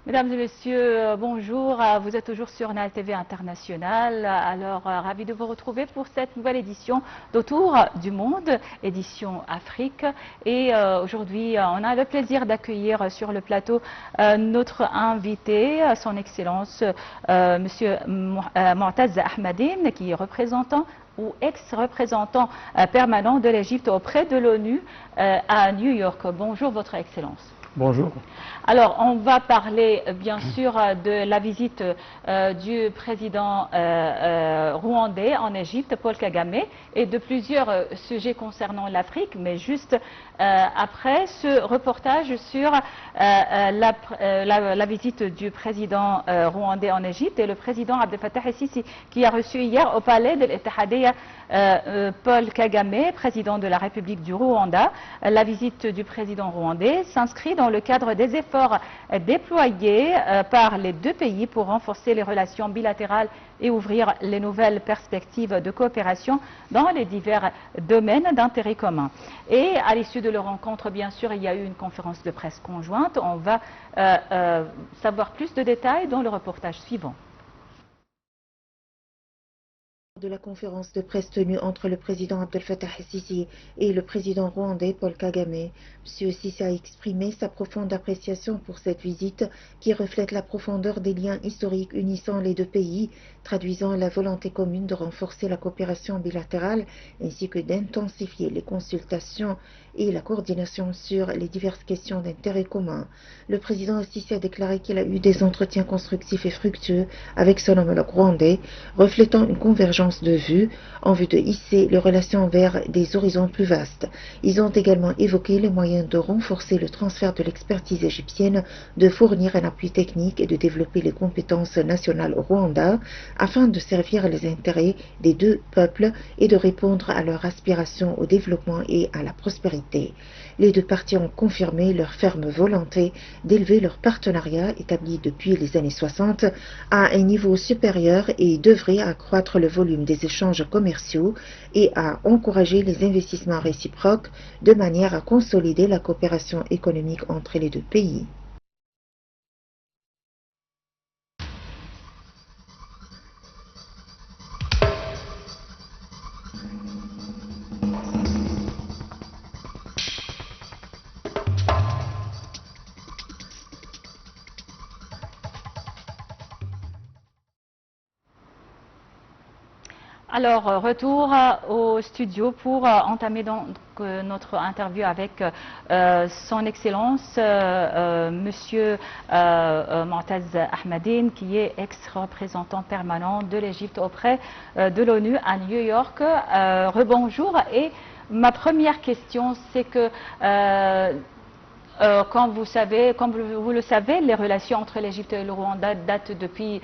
Mesdames et messieurs, bonjour. Vous êtes toujours sur Nal TV International. Alors, ravi de vous retrouver pour cette nouvelle édition d'Autour du Monde, édition Afrique. Et aujourd'hui, on a le plaisir d'accueillir sur le plateau notre invité, son Excellence, Monsieur Moataz Ahmadine, qui est représentant ou ex-représentant permanent de l'Égypte auprès de l'ONU à New York. Bonjour, Votre Excellence. Bonjour. Alors, on va parler bien sûr de la visite du président rwandais en Égypte, Paul Kagame, et de plusieurs sujets concernant l'Afrique, mais juste après ce reportage sur la visite du président rwandais en Égypte et le président Abdel Fattah el-Sisi qui a reçu hier au palais de l'Ittihadiyya Paul Kagame, président de la République du Rwanda. La visite du président rwandais s'inscrit dans le cadre des efforts déployés par les deux pays pour renforcer les relations bilatérales et ouvrir les nouvelles perspectives de coopération dans les divers domaines d'intérêt commun. Et à l'issue de leur rencontre, bien sûr, il y a eu une conférence de presse conjointe. On va savoir plus de détails dans le reportage suivant. De la conférence de presse tenue entre le président Abdel Fattah el-Sisi et le président rwandais Paul Kagame, M. Sisi a exprimé sa profonde appréciation pour cette visite qui reflète la profondeur des liens historiques unissant les deux pays, traduisant la volonté commune de renforcer la coopération bilatérale ainsi que d'intensifier les consultations et la coordination sur les diverses questions d'intérêt commun. Le président Sisi a déclaré qu'il a eu des entretiens constructifs et fructueux avec son homologue rwandais, reflétant une convergence de vues en vue de hisser les relations vers des horizons plus vastes. Ils ont également évoqué les moyens de renforcer le transfert de l'expertise égyptienne, de fournir un appui technique et de développer les compétences nationales au Rwanda afin de servir les intérêts des deux peuples et de répondre à leurs aspirations au développement et à la prospérité. Les deux parties ont confirmé leur ferme volonté d'élever leur partenariat établi depuis les années 60 à un niveau supérieur et d'œuvrer à accroître le volume des échanges commerciaux et à encourager les investissements réciproques de manière à consolider la coopération économique entre les deux pays. Alors, retour au studio pour entamer donc notre interview avec son Excellence, Monsieur Moataz Ahmadine, qui est ex-représentant permanent de l'Égypte auprès de l'ONU à New York. Rebonjour. Et ma première question, c'est que comme vous le savez, les relations entre l'Égypte et le Rwanda datent depuis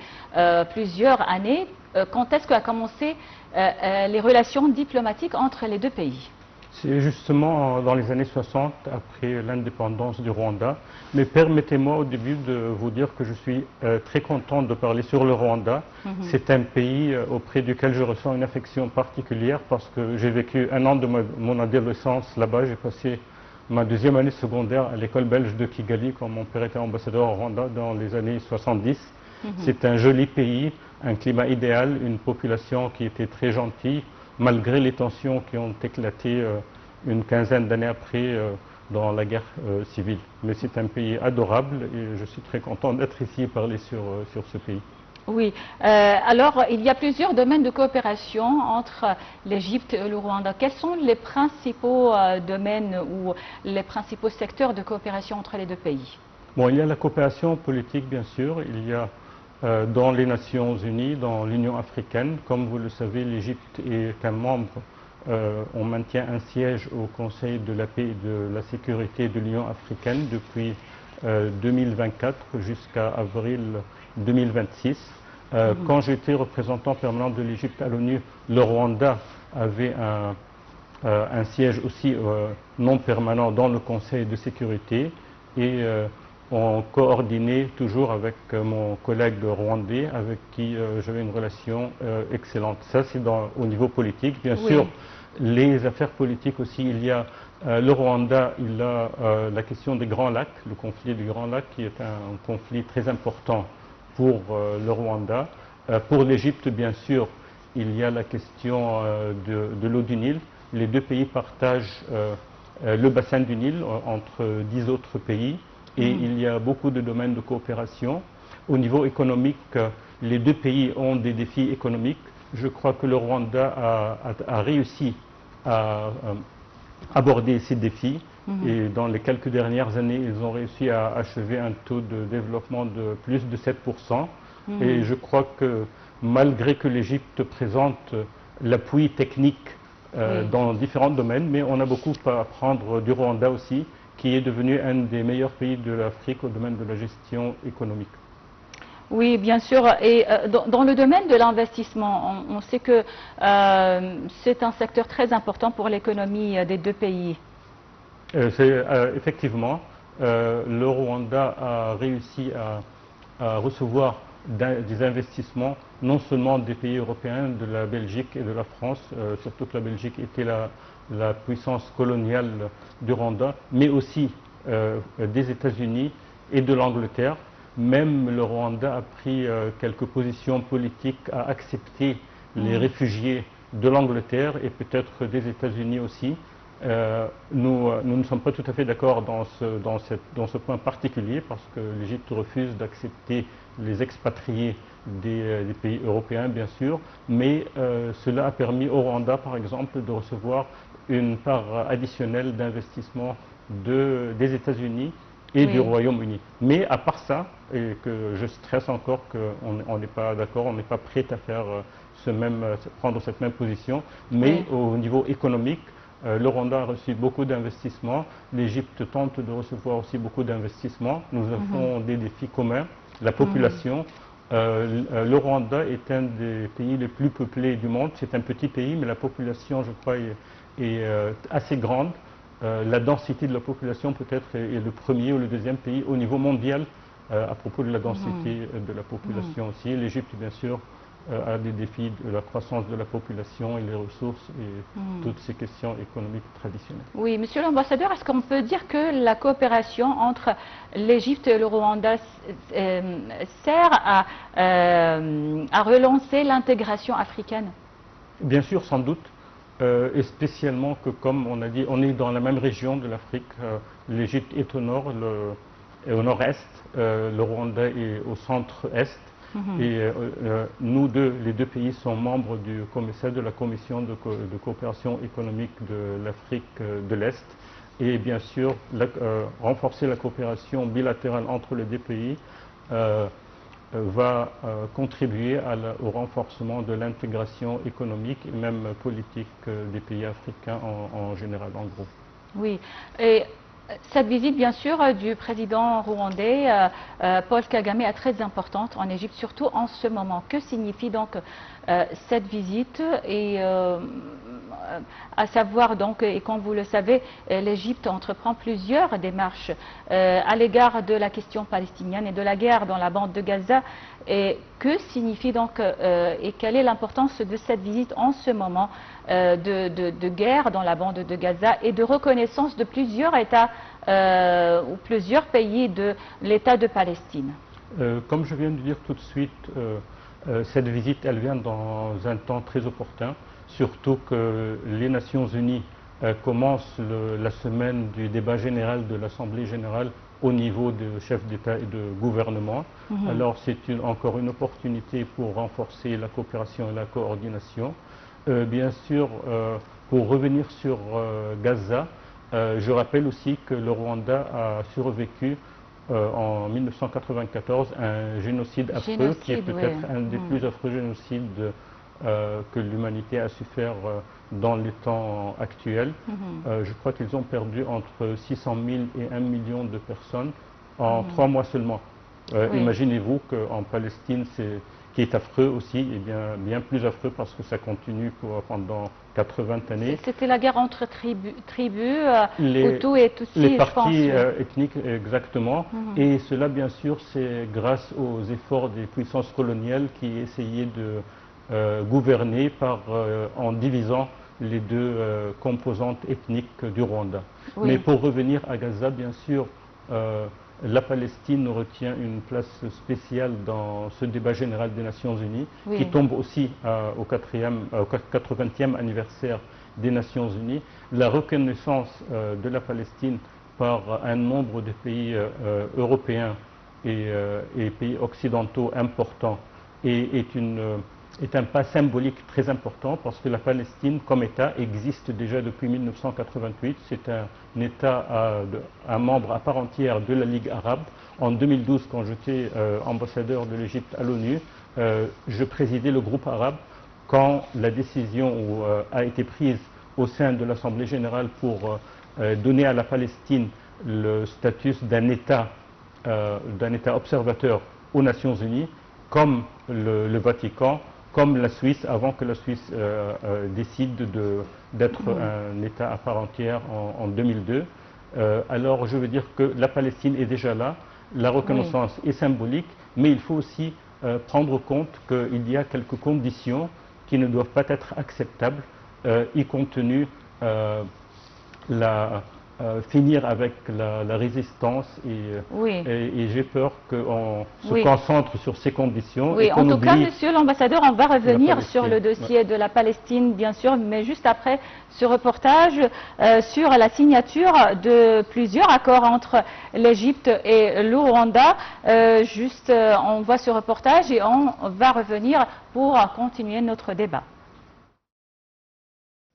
plusieurs années. Quand est-ce qu'a commencé les relations diplomatiques entre les deux pays? C'est justement dans les années 60, après l'indépendance du Rwanda. Mais permettez-moi au début de vous dire que je suis très content de parler sur le Rwanda. C'est un pays auprès duquel je ressens une affection particulière parce que j'ai vécu un an de mon adolescence là-bas. J'ai passé ma deuxième année secondaire à l'école belge de Kigali quand mon père était ambassadeur au Rwanda dans les années 70. C'est un joli pays, un climat idéal, une population qui était très gentille, malgré les tensions qui ont éclaté une quinzaine d'années après dans la guerre civile. Mais c'est un pays adorable et je suis très content d'être ici et parler sur ce pays. Oui, alors il y a plusieurs domaines de coopération entre l'Égypte et le Rwanda. Quels sont les principaux domaines ou les principaux secteurs de coopération entre les deux pays? Bon, il y a la coopération politique, bien sûr. Il y a dans les Nations Unies, dans l'Union africaine. Comme vous le savez, l'Égypte est un membre. On maintient un siège au Conseil de la paix et de la sécurité de l'Union africaine depuis 2024 jusqu'à avril 2026. Quand j'étais représentant permanent de l'Égypte à l'ONU, le Rwanda avait un siège aussi non permanent dans le Conseil de sécurité et ont coordonné toujours avec mon collègue rwandais avec qui j'avais une relation excellente. Ça, c'est au niveau politique. Bien sûr, les affaires politiques aussi, il y a le Rwanda, il a la question des Grands Lacs, le conflit des Grands Lacs qui est un conflit très important pour le Rwanda. Pour l'Égypte, bien sûr, il y a la question de l'eau du Nil. Les deux pays partagent le bassin du Nil entre 10 autres pays et il y a beaucoup de domaines de coopération. Au niveau économique, les deux pays ont des défis économiques. Je crois que le Rwanda a réussi à aborder ces défis et dans les quelques dernières années, ils ont réussi à achever un taux de développement de plus de 7%. Et je crois que malgré que l'Égypte présente l'appui technique dans différents domaines, mais on a beaucoup à apprendre du Rwanda aussi, qui est devenu un des meilleurs pays de l'Afrique au domaine de la gestion économique. Oui, bien sûr. Et dans le domaine de l'investissement, on sait que c'est un secteur très important pour l'économie des deux pays. Effectivement, le Rwanda a réussi à recevoir des investissements, non seulement des pays européens, de la Belgique et de la France, surtout que la Belgique était la puissance coloniale du Rwanda, mais aussi des États-Unis et de l'Angleterre. Même le Rwanda a pris quelques positions politiques à accepter les réfugiés de l'Angleterre et peut-être des États-Unis aussi. Nous ne sommes pas tout à fait d'accord dans ce point particulier parce que l'Égypte refuse d'accepter les expatriés des pays européens, bien sûr, mais cela a permis au Rwanda, par exemple, de recevoir une part additionnelle d'investissement des États-Unis et du Royaume-Uni. Mais à part ça, et que je stresse encore qu'on n'est pas d'accord, on n'est pas prêt à faire prendre cette même position, mais au niveau économique, le Rwanda a reçu beaucoup d'investissements, l'Égypte tente de recevoir aussi beaucoup d'investissements. Nous avons des défis communs, la population. Le Rwanda est un des pays les plus peuplés du monde. C'est un petit pays, mais la population, je crois, est assez grande. La densité de la population peut-être est le premier ou le deuxième pays au niveau mondial à propos de la densité de la population aussi. L'Égypte, bien sûr, a des défis de la croissance de la population et les ressources et toutes ces questions économiques traditionnelles. Oui, monsieur l'ambassadeur, est-ce qu'on peut dire que la coopération entre l'Égypte et le Rwanda sert à relancer l'intégration africaine? Bien sûr, sans doute. Et spécialement que, comme on a dit, on est dans la même région de l'Afrique. L'Égypte est au nord et au nord-est, le Rwanda est au centre-est. Et nous les deux pays sont membres du commissaire de la Commission de coopération économique de l'Afrique de l'Est. Et bien sûr, renforcer la coopération bilatérale entre les deux pays va contribuer au renforcement de l'intégration économique et même politique des pays africains en général, en gros. Oui. Et cette visite, bien sûr, du président rwandais, Paul Kagame, est très importante en Égypte, surtout en ce moment. Que signifie donc cette visite et à savoir donc, et comme vous le savez, l'Égypte entreprend plusieurs démarches à l'égard de la question palestinienne et de la guerre dans la bande de Gaza. Et que signifie donc et quelle est l'importance de cette visite en ce moment de guerre dans la bande de Gaza et de reconnaissance de plusieurs États ou plusieurs pays de l'État de Palestine? Comme je viens de dire tout de suite, cette visite, elle vient dans un temps très opportun, surtout que les Nations Unies commencent la semaine du débat général de l'Assemblée générale au niveau des chefs d'État et de gouvernement. Alors c'est encore une opportunité pour renforcer la coopération et la coordination. Bien sûr, pour revenir sur Gaza, je rappelle aussi que le Rwanda a survécu en 1994 un génocide affreux qui est peut-être un des plus affreux génocides que l'humanité a su faire dans les temps actuels. Je crois qu'ils ont perdu entre 600 000 et 1 million de personnes en 3 mois seulement. Imaginez-vous qu'en Palestine, qui est affreux aussi, et bien plus affreux parce que ça continue pendant 80 années. C'était la guerre entre tribus, Les, Hutus et Tutsis, les je pense. partis Oui. ethniques, exactement. Et cela, bien sûr, c'est grâce aux efforts des puissances coloniales qui essayaient de gouverner en divisant les deux composantes ethniques du Rwanda. Oui. Mais pour revenir à Gaza, bien sûr, la Palestine retient une place spéciale dans ce débat général des Nations Unies, Oui. qui tombe aussi au 80e anniversaire des Nations Unies. La reconnaissance de la Palestine par un nombre de pays européens et pays occidentaux importants est un pas symbolique très important parce que la Palestine, comme État, existe déjà depuis 1988. C'est un État, un membre à part entière de la Ligue arabe. En 2012, quand j'étais ambassadeur de l'Égypte à l'ONU, je présidais le groupe arabe quand la décision a été prise au sein de l'Assemblée générale pour donner à la Palestine le statut d'un État observateur aux Nations Unies, comme le Vatican, comme la Suisse, avant que la Suisse décide d'être un État à part entière en 2002. Alors je veux dire que la Palestine est déjà là, la reconnaissance est symbolique, mais il faut aussi prendre compte qu'il y a quelques conditions qui ne doivent pas être acceptables, y compte finir avec la résistance et j'ai peur qu'on se concentre sur ces conditions. Oui, et qu'on en tout cas, oublie Monsieur l'ambassadeur, on va revenir sur le dossier de la Palestine, bien sûr, mais juste après ce reportage sur la signature de plusieurs accords entre l'Égypte et le Rwanda. On voit ce reportage et on va revenir pour continuer notre débat.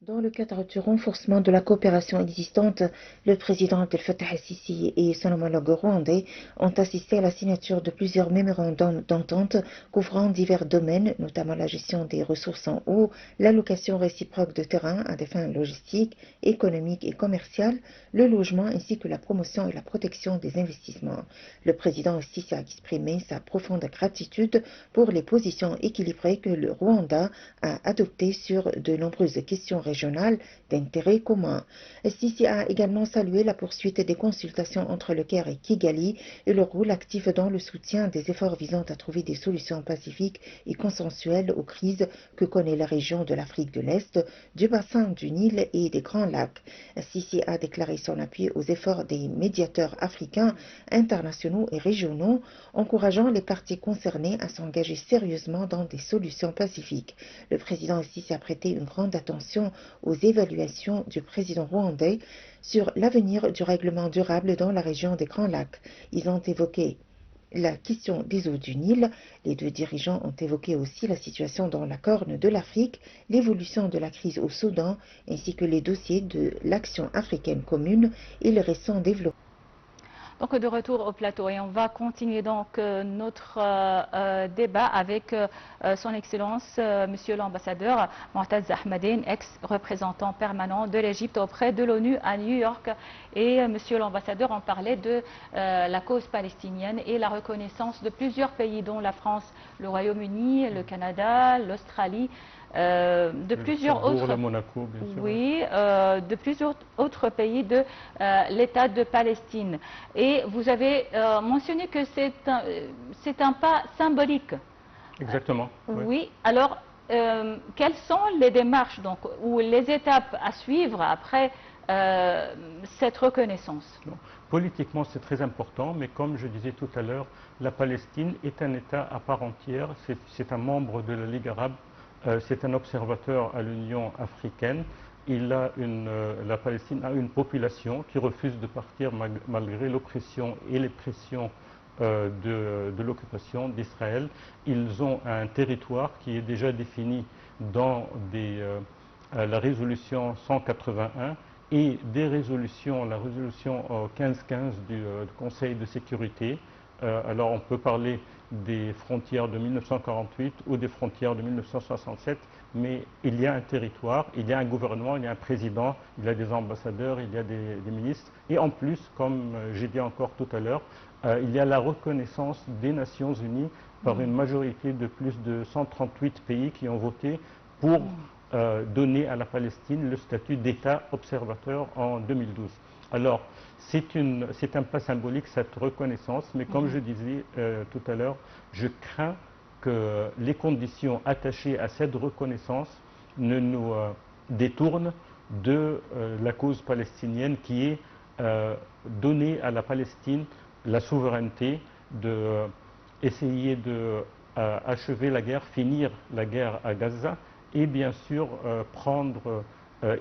Dans le cadre du renforcement de la coopération existante, le président Abdel Fattah el-Sisi et son homologue rwandais ont assisté à la signature de plusieurs mémorandums d'entente couvrant divers domaines, notamment la gestion des ressources en eau, l'allocation réciproque de terrain à des fins logistiques, économiques et commerciales, le logement ainsi que la promotion et la protection des investissements. Le président el-Sisi a exprimé sa profonde gratitude pour les positions équilibrées que le Rwanda a adoptées sur de nombreuses questions régionales d'intérêt commun. Sisi a également salué la poursuite des consultations entre le Caire et Kigali et le rôle actif dans le soutien des efforts visant à trouver des solutions pacifiques et consensuelles aux crises que connaît la région de l'Afrique de l'Est, du bassin du Nil et des Grands Lacs. Sisi a déclaré son appui aux efforts des médiateurs africains, internationaux et régionaux, encourageant les parties concernées à s'engager sérieusement dans des solutions pacifiques. Le président Sisi a prêté une grande attention aux évaluations du président rwandais sur l'avenir du règlement durable dans la région des Grands Lacs. Ils ont évoqué la question des eaux du Nil. Les deux dirigeants ont évoqué aussi la situation dans la Corne de l'Afrique, l'évolution de la crise au Soudan, ainsi que les dossiers de l'action africaine commune et le récent développement. Donc de retour au plateau et on va continuer donc notre débat avec son Excellence Monsieur l'ambassadeur Moataz Ahmadine, ex-représentant permanent de l'Égypte auprès de l'ONU à New York. Et Monsieur l'ambassadeur, on parlait de la cause palestinienne et la reconnaissance de plusieurs pays dont la France, le Royaume-Uni, le Canada, l'Australie. De plusieurs autres, Monaco, bien sûr. Oui, de plusieurs autres pays de l'État de Palestine. Et vous avez mentionné que c'est un pas symbolique. Exactement. Oui. Alors, quelles sont les démarches donc, ou les étapes à suivre après cette reconnaissance? Politiquement, c'est très important, mais comme je disais tout à l'heure, la Palestine est un État à part entière. C'est un membre de la Ligue arabe. C'est un observateur à l'Union africaine. La Palestine a une population qui refuse de partir malgré l'oppression et les pressions de l'occupation d'Israël. Ils ont un territoire qui est déjà défini dans la résolution 181 et la résolution 1515 du Conseil de sécurité alors on peut parler des frontières de 1948 ou des frontières de 1967, mais il y a un territoire, il y a un gouvernement, il y a un président, il y a des ambassadeurs, il y a des ministres, et en plus, comme j'ai dit encore tout à l'heure, il y a la reconnaissance des Nations Unies par une majorité de plus de 138 pays qui ont voté pour donner à la Palestine le statut d'État observateur en 2012. Alors, c'est un pas symbolique, cette reconnaissance, mais comme je disais tout à l'heure, je crains que les conditions attachées à cette reconnaissance ne nous détournent de la cause palestinienne qui est donner à la Palestine la souveraineté d'essayer d'achever la guerre, finir la guerre à Gaza et bien sûr prendre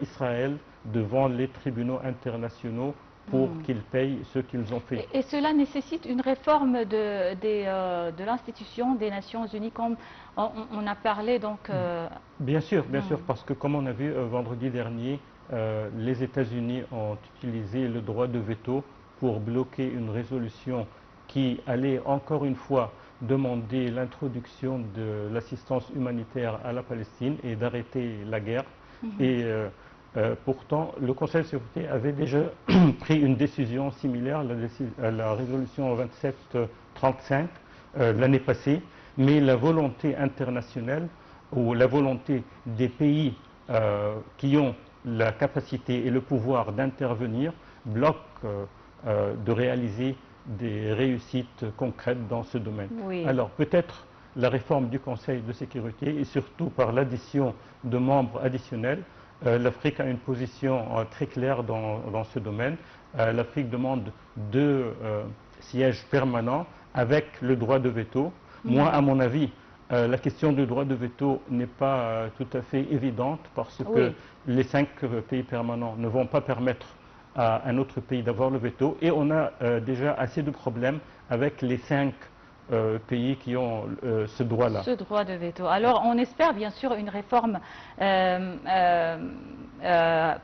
Israël devant les tribunaux internationaux pour qu'ils payent ce qu'ils ont fait. Et cela nécessite une réforme de l'institution des Nations Unies, comme on a parlé donc... Bien sûr, parce que comme on a vu vendredi dernier, les États-Unis ont utilisé le droit de veto pour bloquer une résolution qui allait encore une fois demander l'introduction de l'assistance humanitaire à la Palestine et d'arrêter la guerre. Et pourtant, le Conseil de sécurité avait déjà pris une décision similaire à la résolution 2735 l'année passée, mais la volonté internationale ou la volonté des pays qui ont la capacité et le pouvoir d'intervenir bloque de réaliser des réussites concrètes dans ce domaine. Oui. Alors peut-être la réforme du Conseil de sécurité et surtout par l'addition de membres additionnels, l'Afrique a une position très claire dans ce domaine. L'Afrique demande 2 sièges permanents avec le droit de veto. Moi, à mon avis, la question du droit de veto n'est pas tout à fait évidente parce que les 5 pays permanents ne vont pas permettre à un autre pays d'avoir le veto et on a déjà assez de problèmes avec les 5 pays qui ont ce droit-là. Ce droit de veto. Alors, on espère bien sûr une réforme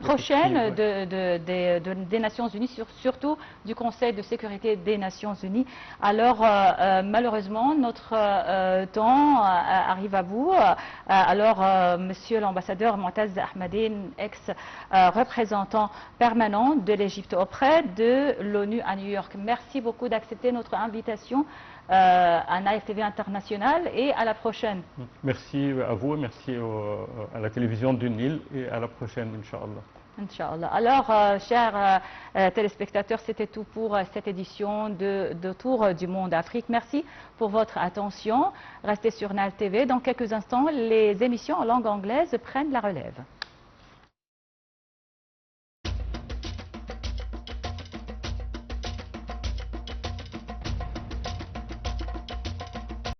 prochaine des Nations Unies, surtout du Conseil de sécurité des Nations Unies. Alors, malheureusement, notre temps arrive à bout. Alors, monsieur l'ambassadeur Moataz Ahmadine, ex-représentant permanent de l'Égypte auprès de l'ONU à New York, merci beaucoup d'accepter notre invitation à Naïf TV International et à la prochaine. Merci à vous, merci à la télévision du Nil et à la prochaine, Inch'Allah. Inch'Allah. Alors, chers téléspectateurs, c'était tout pour cette édition de Tour du Monde Afrique. Merci pour votre attention. Restez sur Naïf TV. Dans quelques instants, les émissions en langue anglaise prennent la relève.